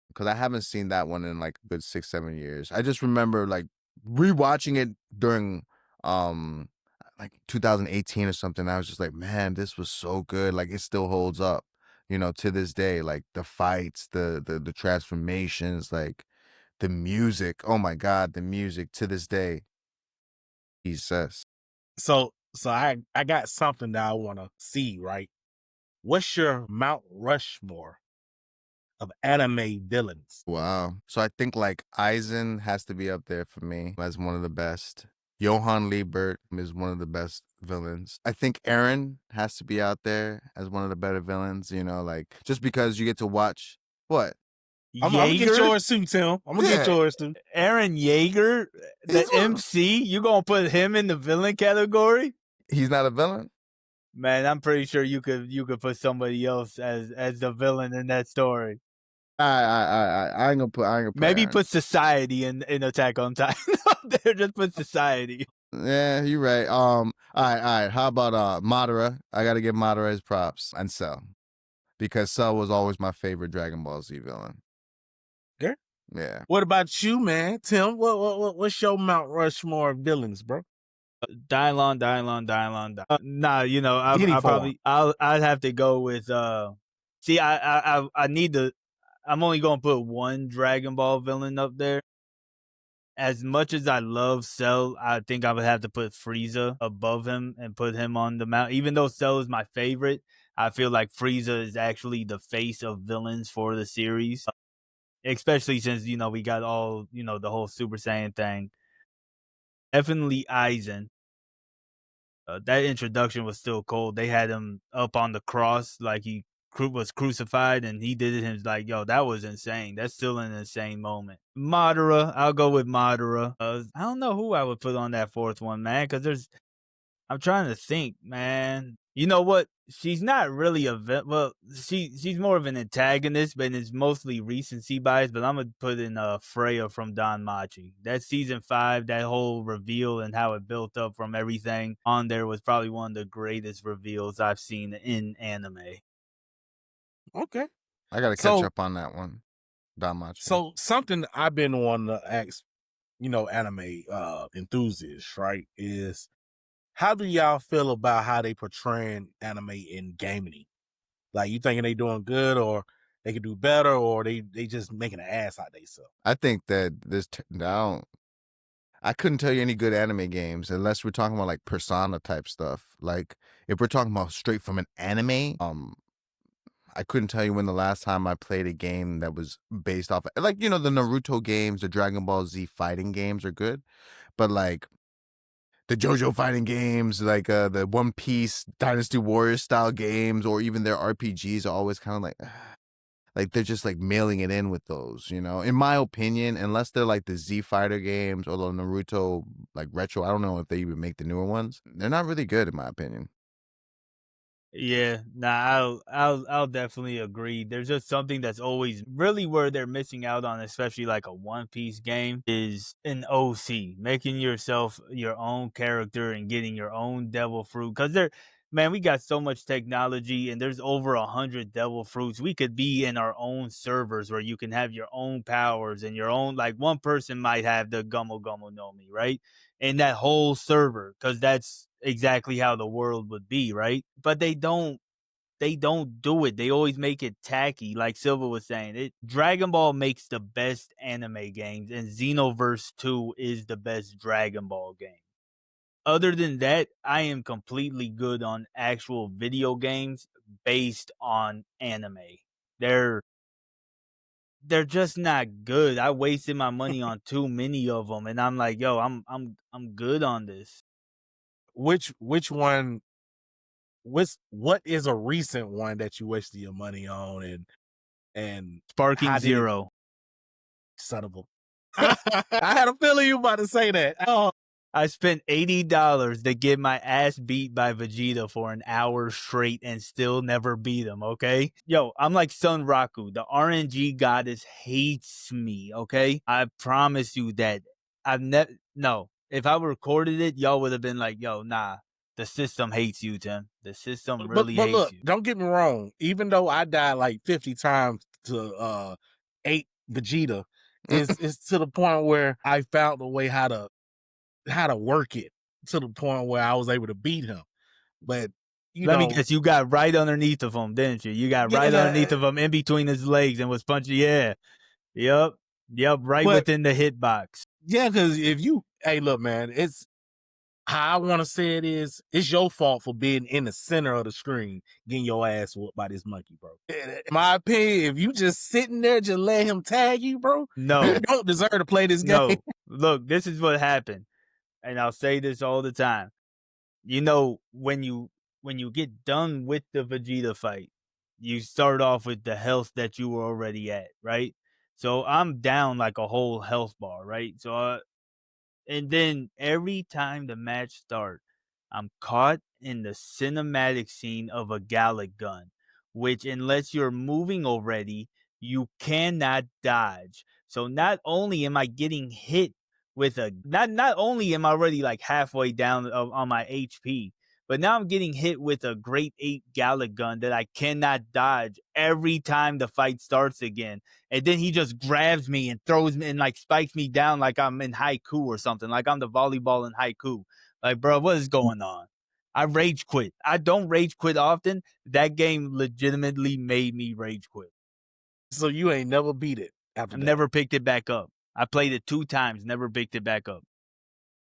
Speaker 3: because I haven't seen that one in like a good 6-7 years. I just remember like rewatching it during like 2018 or something. I was just like, man, this was so good. Like it still holds up, you know, to this day. Like the fights, the transformations, like the music. Oh my God, the music to this day. He says.
Speaker 1: So I got something that I want to see, right? What's your Mount Rushmore of anime villains?
Speaker 3: Wow. So I think like Aizen has to be up there for me as one of the best. Johann Liebert is one of the best villains. I think Eren has to be out there as one of the better villains, you know, like just because you get to watch what?
Speaker 1: I'm gonna get
Speaker 2: Jaeger?
Speaker 1: yours too, Tim. I'm gonna get
Speaker 3: Yeah.
Speaker 1: yours too.
Speaker 2: Eren Yeager, the
Speaker 3: He's one-
Speaker 2: MC, you gonna put him in the villain category?
Speaker 3: He's not a villain?
Speaker 2: Man, I'm pretty sure you could put somebody else as the villain in that story.
Speaker 3: I ain't gonna put
Speaker 2: Maybe
Speaker 3: Eren.
Speaker 2: put Society in Attack on Titan up there. Just put Society.
Speaker 3: Yeah, you're right. All right. How about Madara? I gotta give Madara his props and Cell. Because Cell was always my favorite Dragon Ball Z villain.
Speaker 1: Yeah.
Speaker 3: Yeah.
Speaker 1: What about you, man? Tim, what's your Mount Rushmore of villains, bro?
Speaker 2: Dylon. Nah, you know, I'd have to go with. See, I need to. I'm only gonna put one Dragon Ball villain up there. As much as I love Cell, I think I would have to put Frieza above him and put him on the mount. Even though Cell is my favorite, I feel like Frieza is actually the face of villains for the series. Especially since, you know, we got all, you know, the whole Super Saiyan thing. Definitely Aizen. That introduction was still cold. They had him up on the cross like he was crucified and he did it, and it's like, yo, that was insane. That's still an insane moment. Madara, I'll go with Madara. I don't know who I would put on that fourth one, man, because I'm trying to think, man. You know what? She's not really she's more of an antagonist, but it's mostly recency bias. But I'm gonna put in Freya from Don Machi. That season 5, that whole reveal and how it built up from everything on there was probably one of the greatest reveals I've seen in anime.
Speaker 1: Okay.
Speaker 3: I gotta catch up on that one. Damachi.
Speaker 1: So something I've been wanting to ask, anime enthusiasts, right, is how do y'all feel about how they portraying anime in gaming? Like, you thinking they doing good, or they could do better, or they just making an ass out themselves?
Speaker 3: I think that I couldn't tell you any good anime games unless we're talking about like Persona type stuff. Like if we're talking about straight from an anime, I couldn't tell you when the last time I played a game that was based off like, the Naruto games, the Dragon Ball Z fighting games are good, but like the JoJo fighting games, like the One Piece Dynasty Warriors style games, or even their RPGs are always kind of like they're just like mailing it in with those, in my opinion, unless they're like the Z Fighter games or the Naruto like retro. I don't know if they even make the newer ones. They're not really good in my opinion.
Speaker 2: Yeah, nah, I'll definitely agree. There's just something that's always really where they're missing out on, especially like a One Piece game, is an OC, making yourself your own character and getting your own devil fruit. Because man, we got so much technology, and there's over 100 devil fruits. We could be in our own servers where you can have your own powers and your own, like one person might have the Gummo Gummo no Mi, right? In that whole server, because that's exactly how the world would be, right? But they don't do it. They always make it tacky, like Silva was saying. Dragon Ball makes the best anime games, and Xenoverse 2 is the best Dragon Ball game. Other than that, I am completely good on actual video games based on anime. They're just not good. I wasted my money on too many of them, and I'm like, yo, I'm good on this.
Speaker 1: Which one? What is a recent one that you wasted your money on, and
Speaker 2: Sparking Zero.
Speaker 1: Son of a I had a feeling you about to say that. Oh,
Speaker 2: I spent $80 to get my ass beat by Vegeta for an hour straight and still never beat him, okay? Yo, I'm like Sun Raku. The RNG goddess hates me, okay? I promise you that. No. If I recorded it, y'all would have been like, yo, nah. The system hates you, Tim. The system really
Speaker 1: but
Speaker 2: hates
Speaker 1: look,
Speaker 2: you.
Speaker 1: don't get me wrong. Even though I died like 50 times to 8 Vegeta, it's to the point where I found a way how to work it to the point where I was able to beat him. But
Speaker 2: let me guess, you got right underneath of him, didn't you? You got right underneath of him, in between his legs, and was punching. Yeah, yep, right within the hitbox.
Speaker 1: Yeah, because hey, look, man, it's how I want to say it is, it's your fault for being in the center of the screen, getting your ass whooped by this monkey, bro. In my opinion, if you just sitting there, just let him tag you, bro.
Speaker 2: No,
Speaker 1: you don't deserve to play this game.
Speaker 2: No, look, this is what happened, and I'll say this all the time. When you get done with the Vegeta fight, you start off with the health that you were already at, right? So I'm down like a whole health bar, right? So and then every time the match starts, I'm caught in the cinematic scene of a Gallic gun, which unless you're moving already, you cannot dodge. So not only am I getting hit with not only am I already like halfway down on my HP, but now I'm getting hit with a Great Ape Gallic gun that I cannot dodge every time the fight starts again. And then he just grabs me and throws me and like spikes me down like I'm in haiku or something, like I'm the volleyball in haiku. Like, bro, what is going on? I rage quit. I don't rage quit often. That game legitimately made me rage quit.
Speaker 1: So you ain't never beat it after that?
Speaker 2: Never picked it back up. I played it 2 times, never picked it back up.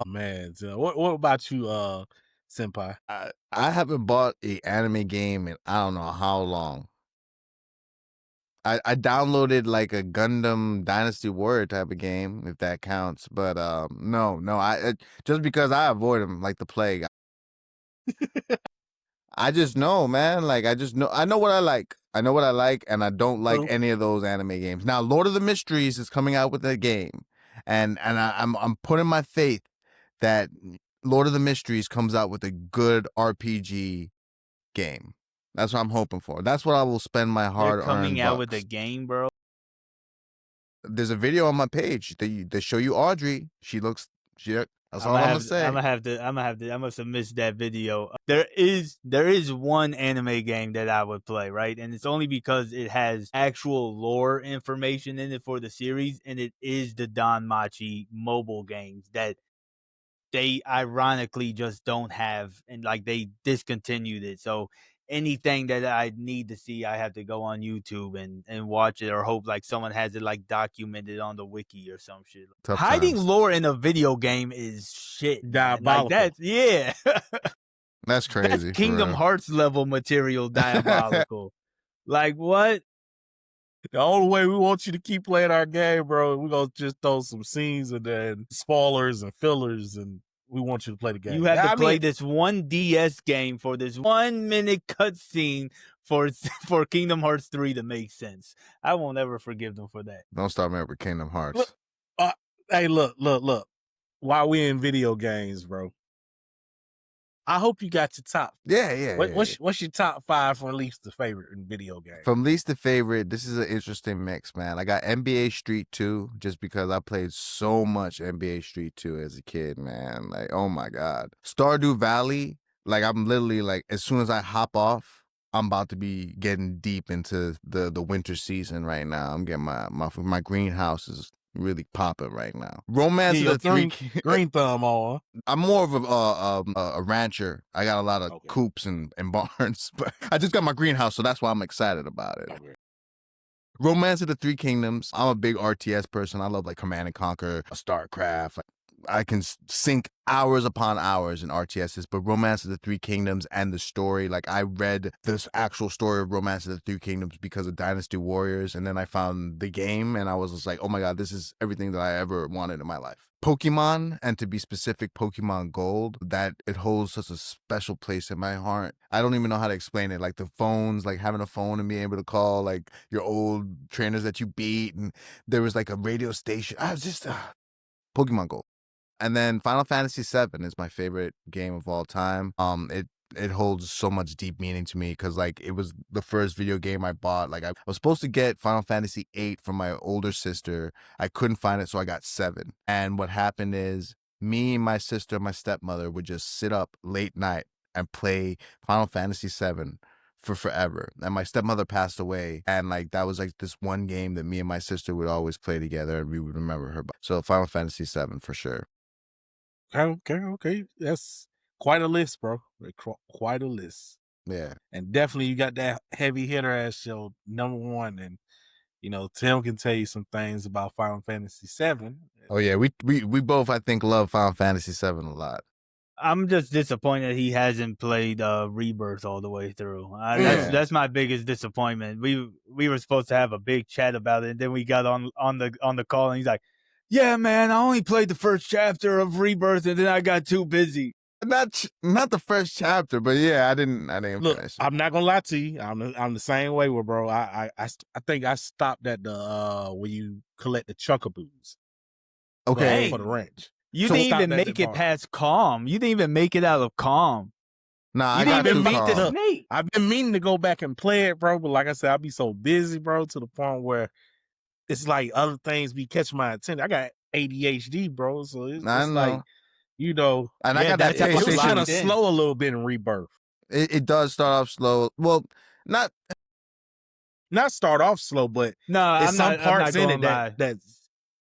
Speaker 1: Oh, man. So what about you, Senpai?
Speaker 3: I haven't bought an anime game in I don't know how long. I downloaded like a Gundam Dynasty Warrior type of game, if that counts. But no, I just because I avoid them like the plague. I just know, man. Like I know what I like. I know what I like, and I don't like
Speaker 1: True.
Speaker 3: any of those anime games. Now, Lord of the Mysteries is coming out with a game, and I'm putting my faith that Lord of the Mysteries comes out with a good RPG game. That's what I'm hoping for. That's what I will spend my
Speaker 2: They're
Speaker 3: hard-earned
Speaker 2: coming out with
Speaker 3: bucks.
Speaker 2: a game, bro.
Speaker 3: There's a video on my page. They show you Audrey. She looks. That's all I'm gonna say.
Speaker 2: I'm gonna submit that video. There is one anime game that I would play, right? And it's only because it has actual lore information in it for the series, and it is the Danmachi mobile games that they ironically just don't have, and like they discontinued it. So anything that I need to see, I have to go on YouTube and watch it, or hope like someone has it like documented on the wiki or some shit.
Speaker 3: Tough
Speaker 2: Hiding
Speaker 3: times.
Speaker 2: lore in a video game is shit, man. Like
Speaker 1: Diabolical.
Speaker 3: That's crazy.
Speaker 2: That's
Speaker 3: for
Speaker 2: Kingdom
Speaker 3: real.
Speaker 2: Hearts level material diabolical. Like what?
Speaker 1: The only way we want you to keep playing our game, bro, we're gonna just throw some scenes and then spoilers and fillers, and we want you to play the game.
Speaker 2: You have to play this one DS game for this 1 minute cutscene for Kingdom Hearts 3 to make sense. I won't ever forgive them for that.
Speaker 3: Don't start me with Kingdom Hearts.
Speaker 1: Look, hey, look. While we in video games, bro, I hope you got your top.
Speaker 3: Yeah.
Speaker 1: What's your top 5 from least to favorite in video games?
Speaker 3: From least to favorite, this is an interesting mix, man. I got NBA Street 2 just because I played so much NBA Street 2 as a kid, man. Like, oh my God. Stardew Valley, like I'm literally like, as soon as I hop off, I'm about to be getting deep into the winter season right now. I'm getting my greenhouse is really popping right now. Romance of the Three
Speaker 1: green thumb on.
Speaker 3: I'm more of a rancher. I got a lot of coops and barns, but I just got my greenhouse, so that's why I'm excited about it.
Speaker 1: Okay.
Speaker 3: Romance of the Three Kingdoms. I'm a big RTS person. I love like Command and Conquer, StarCraft. Like, I can sink hours upon hours in RTSs, but Romance of the Three Kingdoms and the story, like I read this actual story of Romance of the Three Kingdoms because of Dynasty Warriors, and then I found the game, and I was just like, oh my God, this is everything that I ever wanted in my life. Pokemon, and to be specific, Pokemon Gold, that it holds such a special place in my heart. I don't even know how to explain it. Like the phones, like having a phone and being able to call like your old trainers that you beat, and there was like a radio station. I was just Pokemon Gold. And then Final Fantasy VII is my favorite game of all time. It holds so much deep meaning to me because like it was the first video game I bought. Like I was supposed to get Final Fantasy VIII from my older sister. I couldn't find it, so I got 7. And what happened is me, my sister, my stepmother would just sit up late night and play Final Fantasy VII for forever. And my stepmother passed away, and like that was like this one game that me and my sister would always play together, and we would remember her. So Final Fantasy VII for sure.
Speaker 1: Okay. That's quite a list, bro. Quite a list.
Speaker 3: Yeah.
Speaker 1: And definitely you got that heavy hitter as your number one. And, you know, Tim can tell you some things about Final Fantasy VII.
Speaker 3: Oh, yeah. We both, I think, love Final Fantasy VII a lot.
Speaker 2: I'm just disappointed he hasn't played Rebirth all the way through. That's my biggest disappointment. We were supposed to have a big chat about it, and then we got on the call, and he's like, yeah, man, I only played the first chapter of Rebirth, and then I got too busy.
Speaker 3: Not the first chapter, but yeah, I didn't
Speaker 1: Look,
Speaker 3: finish it.
Speaker 1: I'm not gonna lie to you. I'm the same way with bro. I think I stopped at the where you collect the chuckaboos.
Speaker 3: Okay.
Speaker 1: For the ranch.
Speaker 2: You didn't even make it past Calm. You didn't even make it out of Calm.
Speaker 3: Nah,
Speaker 2: you didn't even meet the
Speaker 1: snake. I've been meaning to go back and play it, bro. But like I said, I'll be so busy, bro, to the point where it's like other things be catching my attention. I got ADHD, bro. So it's like, you know,
Speaker 3: and I got that
Speaker 1: it was
Speaker 3: PlayStation.
Speaker 1: kind of slow a little bit in Rebirth.
Speaker 3: It does start off slow. Well, not
Speaker 1: start off slow, but
Speaker 2: I'm
Speaker 1: some parts in it
Speaker 2: lie.
Speaker 1: that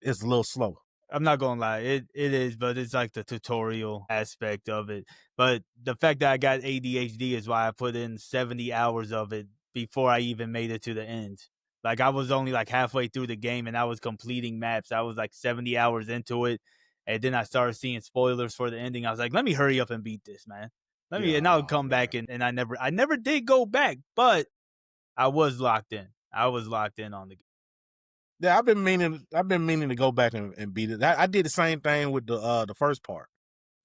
Speaker 1: is a little slow.
Speaker 2: I'm not gonna lie, it is, but it's like the tutorial aspect of it. But the fact that I got ADHD is why I put in 70 hours of it before I even made it to the end. Like I was only like halfway through the game and I was completing maps. I was like 70 hours into it, and then I started seeing spoilers for the ending. I was like, let me hurry up and beat this, man. And I'll come back, and I never did go back, but I was locked in. I was locked in on the game.
Speaker 1: Yeah, I've been meaning to go back and beat it. I did the same thing with the first part.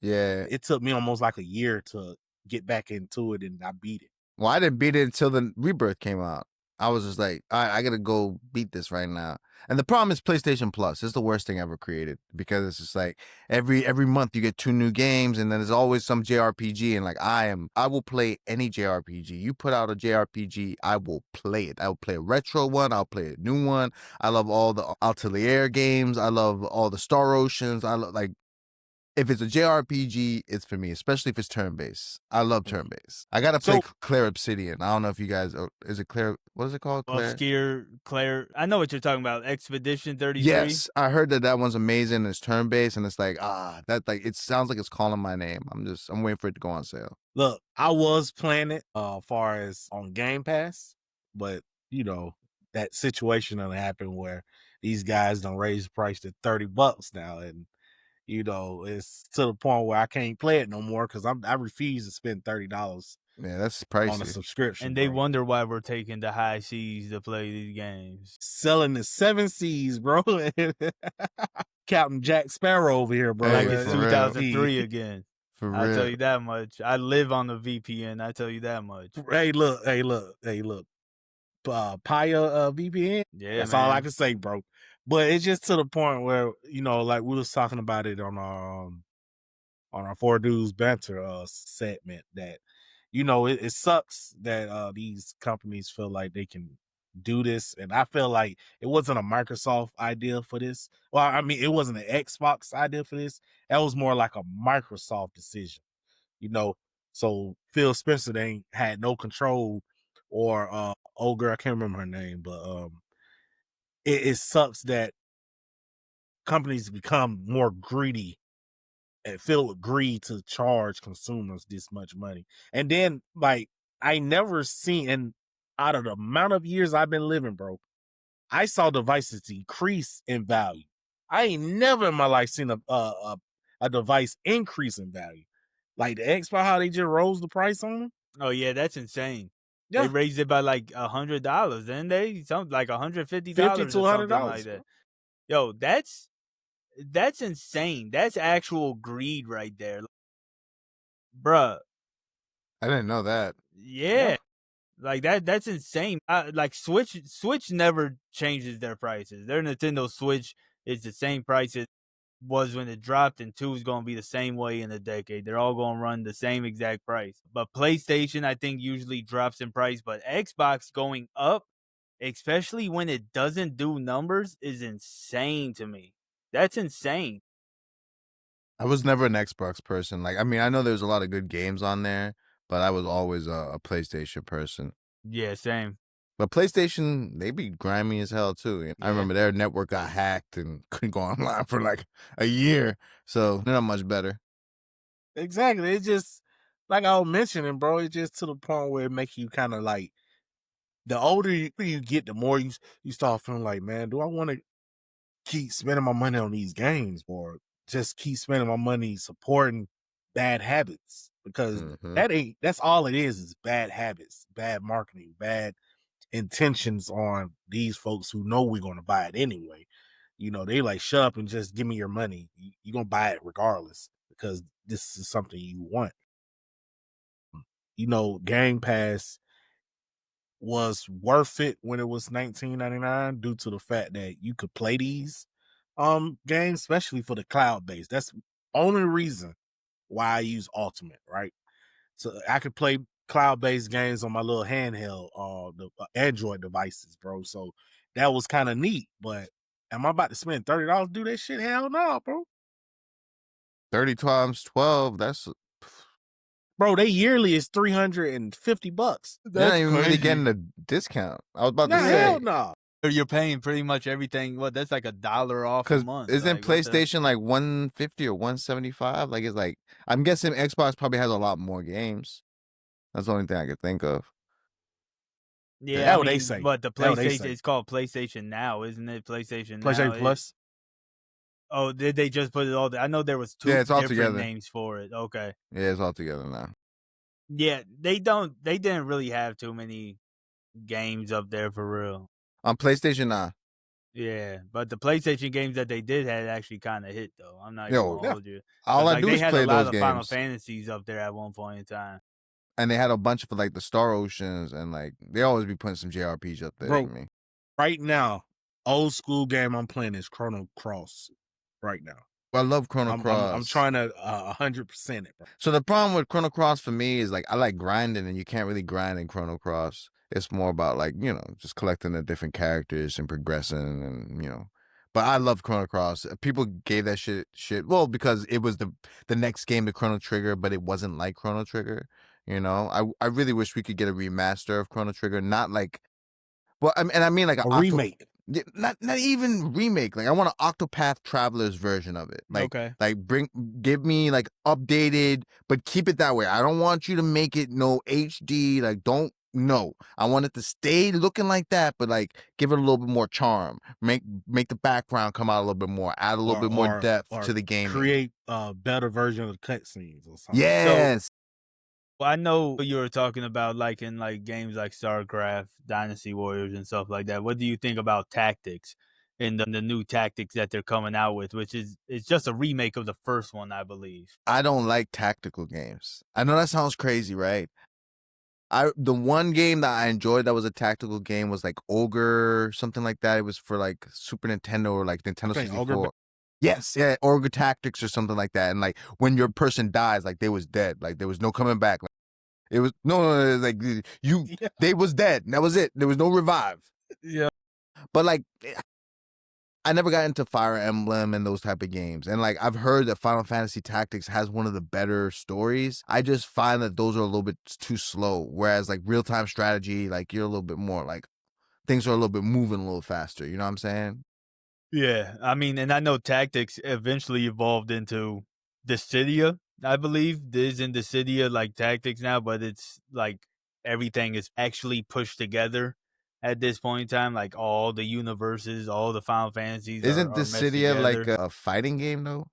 Speaker 3: Yeah.
Speaker 1: It took me almost like a year to get back into it, and I beat it.
Speaker 3: Well, I didn't beat it until the Rebirth came out. I was just like, I gotta go beat this right now. And the problem is PlayStation Plus. It's the worst thing ever created because it's just like every month you get 2 new games, and then there's always some JRPG. And like I will play any JRPG. You put out a JRPG, I will play it. I will play a retro one. I'll play a new one. I love all the Atelier games. I love all the Star Oceans. I love like. If it's a JRPG, it's for me, especially if it's turn-based. I love turn-based. I gotta play Claire Obsidian. I don't know if you guys is it Claire? What is it called?
Speaker 2: Claire. I know what you're talking about. Expedition 33.
Speaker 3: Yes, I heard that one's amazing. It's turn-based, and it's like that like it sounds like it's calling my name. I'm waiting for it to go on sale.
Speaker 1: Look, I was playing it far as on Game Pass, but you know that situation done happened where these guys done raise the price to $30 now, and you know it's to the point where I can't play it no more because I refuse to spend $30.
Speaker 3: Yeah, that's pricey
Speaker 1: on a subscription,
Speaker 2: and they
Speaker 1: bro.
Speaker 2: wonder why we're taking the high seas to play these games.
Speaker 1: Selling the 7 Seas, bro. Captain Jack Sparrow over here, bro.
Speaker 2: Like
Speaker 3: Hey,
Speaker 2: it's
Speaker 3: for real.
Speaker 2: 2003 again.
Speaker 3: For
Speaker 2: I'll
Speaker 3: real.
Speaker 2: tell you that much. I live on the VPN. I tell you that much.
Speaker 1: Hey, look. Paya VPN.
Speaker 2: Yeah,
Speaker 1: That's
Speaker 2: man.
Speaker 1: all I can say, bro. But it's just to the point where, you know, like we was talking about it on our Four Dudes Banter segment that, you know, it sucks that these companies feel like they can do this. And I feel like it wasn't a Microsoft idea for this. Well, I mean, it wasn't an Xbox idea for this. That was more like a Microsoft decision, you know. So Phil Spencer, they had no control, or old girl, I can't remember her name, but it sucks that companies become more greedy and feel with greed to charge consumers this much money. And then, like, I never seen, and out of the amount of years I've been living, bro, I saw devices decrease in value. I ain't never in my life seen a device increase in value. Like the Xbox, how they just rose the price on them.
Speaker 2: Oh yeah, that's insane.
Speaker 1: Yeah.
Speaker 2: They raised it by like $100, didn't they? Something like $150
Speaker 1: $50 to
Speaker 2: or something
Speaker 1: $100,
Speaker 2: like that. Yo, that's insane. That's actual greed right there, bruh.
Speaker 3: I didn't know that.
Speaker 2: Yeah. Like that's insane. Like Switch never changes their prices. Their Nintendo Switch is the same price it was when it dropped, and 2 is going to be the same way in a decade. They're all going to run the same exact price. But PlayStation, I think, usually drops in price. But Xbox going up, especially when it doesn't do numbers, is insane to me. That's insane.
Speaker 3: I was never an Xbox person. Like, I mean, I know there's a lot of good games on there, but I was always a PlayStation person.
Speaker 2: Yeah, same.
Speaker 3: But PlayStation, they be grimy as hell too.
Speaker 2: Yeah.
Speaker 3: I remember their network got hacked and couldn't go online for like a year. So they're not much better.
Speaker 1: Exactly. It's just like I was mentioning, bro. It's just to the point where it makes you kind of like, the older you get, the more you start feeling like, man, do I want to keep spending my money on these games, or just keep spending my money supporting bad habits? Because that's all it is bad habits, bad marketing, bad intentions on these folks who know we're going to buy it anyway. You know, they like, shut up and just give me your money. You're going to buy it regardless because this is something you want. You know, Game Pass was worth it when it was $19.99 due to the fact that you could play these games, especially for the cloud base. That's the only reason why I use Ultimate, right? So I could play cloud-based games on my little handheld, the Android devices, bro. So that was kind of neat. But am I about to spend $30 to do that shit? Hell no, bro.
Speaker 3: 30 times 12, that's
Speaker 1: Bro, they yearly is $350.
Speaker 3: they're not even really getting a discount. I was about to say,
Speaker 1: hell no.
Speaker 2: You're paying pretty much everything. What, that's like $1 off a month.
Speaker 3: Isn't
Speaker 2: like,
Speaker 3: PlayStation like 150 or 175? Like, it's like, I'm guessing Xbox probably has a lot more games. That's the only thing I could think of.
Speaker 2: Yeah,
Speaker 1: That's what they say.
Speaker 2: But the
Speaker 1: That's what they
Speaker 2: PlayStation,
Speaker 1: say.
Speaker 2: it's called PlayStation Now, isn't it? PlayStation
Speaker 1: Plus.
Speaker 2: Oh, did they just put it all? I know there was 2
Speaker 3: Yeah, it's all
Speaker 2: different
Speaker 3: together.
Speaker 2: names for it. Okay.
Speaker 3: Yeah, it's all together now.
Speaker 2: Yeah, they didn't really have too many games up there for real.
Speaker 3: On PlayStation, nah.
Speaker 2: Yeah, but the PlayStation games that they did had actually kind of hit though. I'm not gonna hold you.
Speaker 3: All I
Speaker 2: Like,
Speaker 3: do
Speaker 2: they
Speaker 3: is
Speaker 2: had
Speaker 3: play
Speaker 2: a lot
Speaker 3: those
Speaker 2: of Final
Speaker 3: games.
Speaker 2: Fantasies up there at one point in time.
Speaker 3: and they had a bunch of like the Star Oceans, and like they always be putting some JRPGs up there
Speaker 1: Bro,
Speaker 3: for me.
Speaker 1: right now, old school game I'm playing is Chrono Cross. Right now,
Speaker 3: I love Chrono Cross.
Speaker 1: I'm trying to 100% it, bro.
Speaker 3: So the problem with Chrono Cross for me is like I like grinding, and you can't really grind in Chrono Cross. It's more about like, you know, just collecting the different characters and progressing, and you know. But I love Chrono Cross. People gave that shit well because it was the next game to Chrono Trigger, but it wasn't like Chrono Trigger. You know, I really wish we could get a remaster of Chrono Trigger, not like, well, I mean like
Speaker 1: A remake.
Speaker 3: not even remake. Like I want an Octopath Traveler's version of it. Like,
Speaker 2: Okay.
Speaker 3: like give me like updated, but keep it that way. I don't want you to make it no HD. Like don't no. I want it to stay looking like that, but like give it a little bit more charm. Make the background come out a little bit more. Add a little bit more depth to the game.
Speaker 1: Create a better version of the cutscenes or something.
Speaker 3: Yes.
Speaker 2: Well, I know you were talking about like in like games like StarCraft, Dynasty Warriors, and stuff like that. What do you think about tactics and the new tactics that they're coming out with, which is it's just a remake of the first one, I believe.
Speaker 3: I don't like tactical games. I know that sounds crazy, right? The one game that I enjoyed that was a tactical game was like Ogre, something like that. It was for like Super Nintendo or like Nintendo 64. Yes, yeah, Ogre Tactics or something like that. And like when your person dies, like they was dead. Like there was no coming back. Like, it was no, like they was dead. That was it. There was no revive.
Speaker 1: Yeah.
Speaker 3: But like I never got into Fire Emblem and those type of games. And like I've heard that Final Fantasy Tactics has one of the better stories. I just find that those are a little bit too slow. Whereas like real-time strategy, like you're a little bit more like things are a little bit moving a little faster. You know what I'm saying?
Speaker 2: Yeah, I mean, and I know Tactics eventually evolved into Dissidia, I believe. There's in Dissidia like Tactics now, but it's like everything is actually pushed together at this point in time. Like all the universes, all the Final Fantasies
Speaker 3: Isn't
Speaker 2: are meshed
Speaker 3: Dissidia like
Speaker 2: together.
Speaker 3: a fighting game though?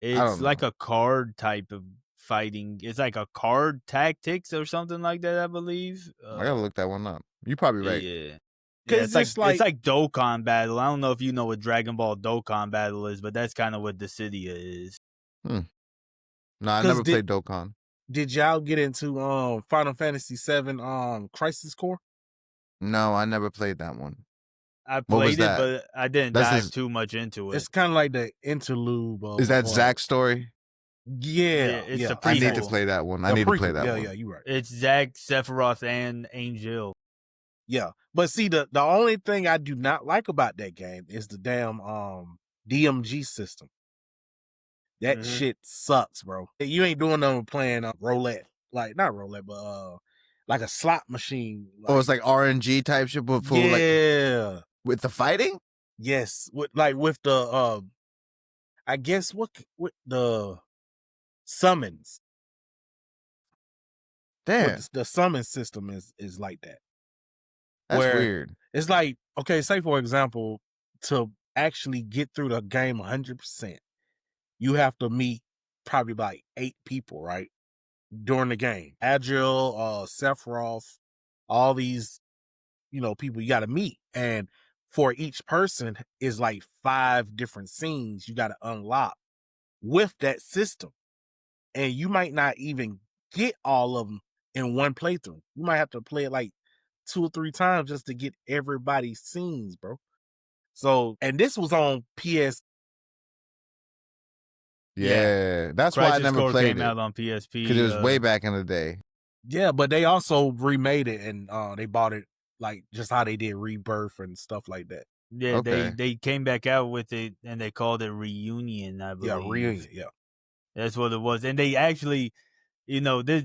Speaker 2: It's like a card type of fighting. It's like a card tactics or something like that, I believe.
Speaker 3: I gotta look that one up. You're probably right.
Speaker 2: Yeah.
Speaker 1: Cause
Speaker 2: Yeah, it's like Dokkan Battle. I don't know if you know what Dragon Ball Dokkan Battle is, but that's kind of what Dissidia is.
Speaker 3: No, I never played Dokkan.
Speaker 1: Did y'all get into Final Fantasy VII Crisis Core?
Speaker 3: No, I never played that one.
Speaker 2: I played it, but I didn't dive too much into it.
Speaker 1: It's kind of like the interlude.
Speaker 3: Is that Zack's story?
Speaker 1: Yeah,
Speaker 2: it's the prequel.
Speaker 3: I need to play that one. I need to play that one.
Speaker 1: Yeah, you're right.
Speaker 2: It's Zack, Sephiroth, and Angel.
Speaker 1: Yeah, but see, the only thing I do not like about that game is the damn DMG system. That shit sucks, bro. You ain't doing nothing playing roulette, like not roulette, but like a slot machine. Like,
Speaker 3: it's like RNG type shit, but for like with the fighting.
Speaker 1: Yes, with the I guess with the summons.
Speaker 3: Damn,
Speaker 1: the summon system is like that.
Speaker 3: That's weird.
Speaker 1: It's like, okay, say for example, to actually get through the game 100%, you have to meet probably like 8 people, right? During the game. Agile, Sephiroth, all these, people you got to meet. And for each person is like 5 different scenes you got to unlock with that system. And you might not even get all of them in one playthrough. You might have to play it like 2 or 3 times just to get everybody's scenes, bro. So, and this was on PS.
Speaker 3: Yeah, that's why I never played it.
Speaker 2: Came out on PSP
Speaker 3: because it was way back in the day.
Speaker 1: Yeah, but they also remade it and they bought it like just how they did Rebirth and stuff like that.
Speaker 2: Yeah, they came back out with it and they called it Reunion, I believe.
Speaker 1: Yeah, Reunion, yeah.
Speaker 2: That's what it was. And they actually, this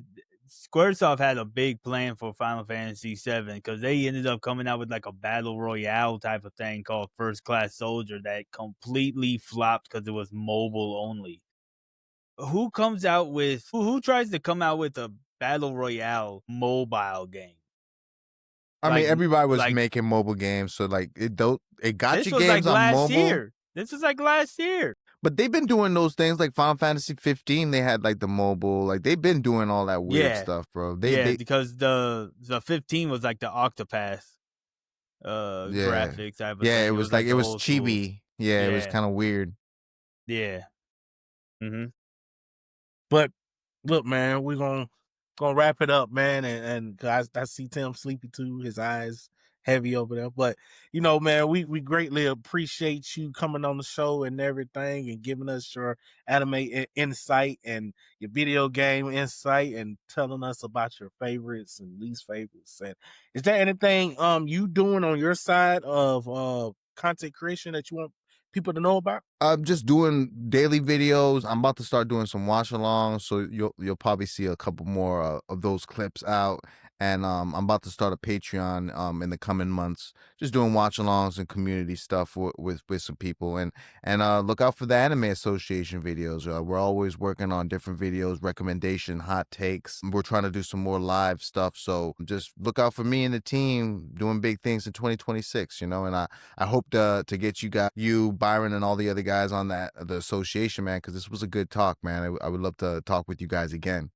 Speaker 2: Squaresoft had a big plan for Final Fantasy VII because they ended up coming out with like a battle royale type of thing called First Class Soldier that completely flopped because it was mobile only. Who tries to come out with a battle royale mobile game?
Speaker 3: I mean, everybody was making mobile games, so like it got you games on mobile.
Speaker 2: This was like last year.
Speaker 3: But they've been doing those things like Final Fantasy 15. They had like the mobile, like they've been doing all that weird stuff, bro.
Speaker 2: Because the 15 was like the Octopath graphics. I believe.
Speaker 3: Yeah, it was chibi. Yeah, it was kind of weird.
Speaker 2: Yeah.
Speaker 1: But look, man, we're gonna gonna wrap it up, man. And 'cause I see Tim sleepy too. His eyes heavy over there. But you know, man, we greatly appreciate you coming on the show and everything and giving us your anime insight and your video game insight and telling us about your favorites and least favorites. And is there anything you doing on your side of content creation that you want people to know about?
Speaker 3: I'm just doing daily videos. I'm about to start doing some watch alongs, so you'll probably see a couple more of those clips out. And I'm about to start a Patreon in the coming months, just doing watch alongs and community stuff with some people. And look out for the Anime Association videos. We're always working on different videos, recommendation, hot takes. We're trying to do some more live stuff, so just look out for me and the team doing big things in 2026. And I hope to get you, Byron, and all the other guys on the association, man, because this was a good talk, man. I would love to talk with you guys again.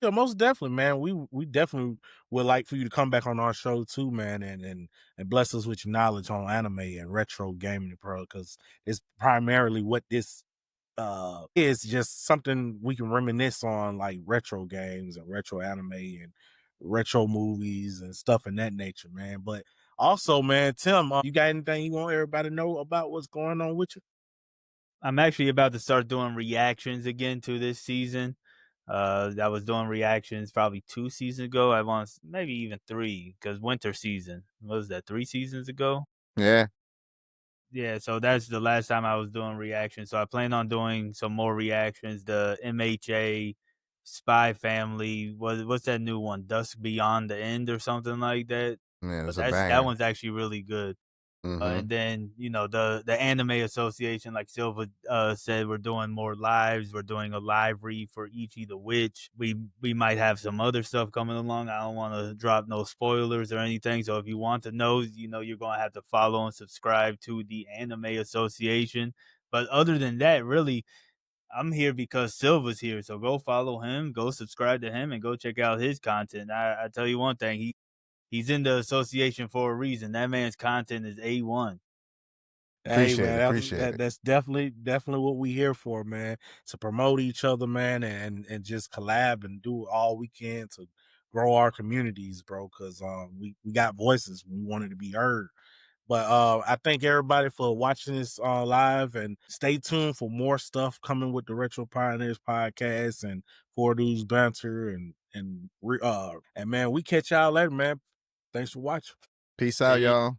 Speaker 1: Yeah, most definitely, man. We definitely would like for you to come back on our show too, man, and bless us with your knowledge on anime and retro gaming, bro. Because it's primarily what this is, just something we can reminisce on, like retro games and retro anime and retro movies and stuff in that nature, man. But also, man, Tim, you got anything you want everybody to know about what's going on with you?
Speaker 2: I'm actually about to start doing reactions again to this season. I was doing reactions probably 2 seasons ago. I want maybe even 3 because winter season, what was that, 3 seasons ago?
Speaker 3: Yeah.
Speaker 2: Yeah, so that's the last time I was doing reactions. So I plan on doing some more reactions. The MHA, Spy Family, what's that new one? Dusk Beyond the End or something like that.
Speaker 3: Man,
Speaker 2: But
Speaker 3: it's a
Speaker 2: that
Speaker 3: banger.
Speaker 2: one's actually really good.
Speaker 3: Mm-hmm.
Speaker 2: And then the Anime Association, like Silva said, we're doing more lives. We're doing a live read for Ichi the Witch. We might have some other stuff coming along. I don't want to drop no spoilers or anything. So if you want to know, you're gonna have to follow and subscribe to the Anime Association. But other than that, really, I'm here because Silva's here. So go follow him, go subscribe to him, and go check out his content. I tell you one thing, he's in the association for a reason. That man's content is A1.
Speaker 1: Hey
Speaker 3: Appreciate it.
Speaker 1: man,
Speaker 3: Appreciate it.
Speaker 1: that's definitely what we here for, man. To promote each other, man, and just collab and do all we can to grow our communities, bro. Because we got voices, we wanted to be heard. But I thank everybody for watching this live, and stay tuned for more stuff coming with the Retro Pioneers podcast and Four Dudes Banter and man, we catch y'all later, man. Thanks for watching.
Speaker 3: Peace out,
Speaker 2: Hey,
Speaker 3: y'all.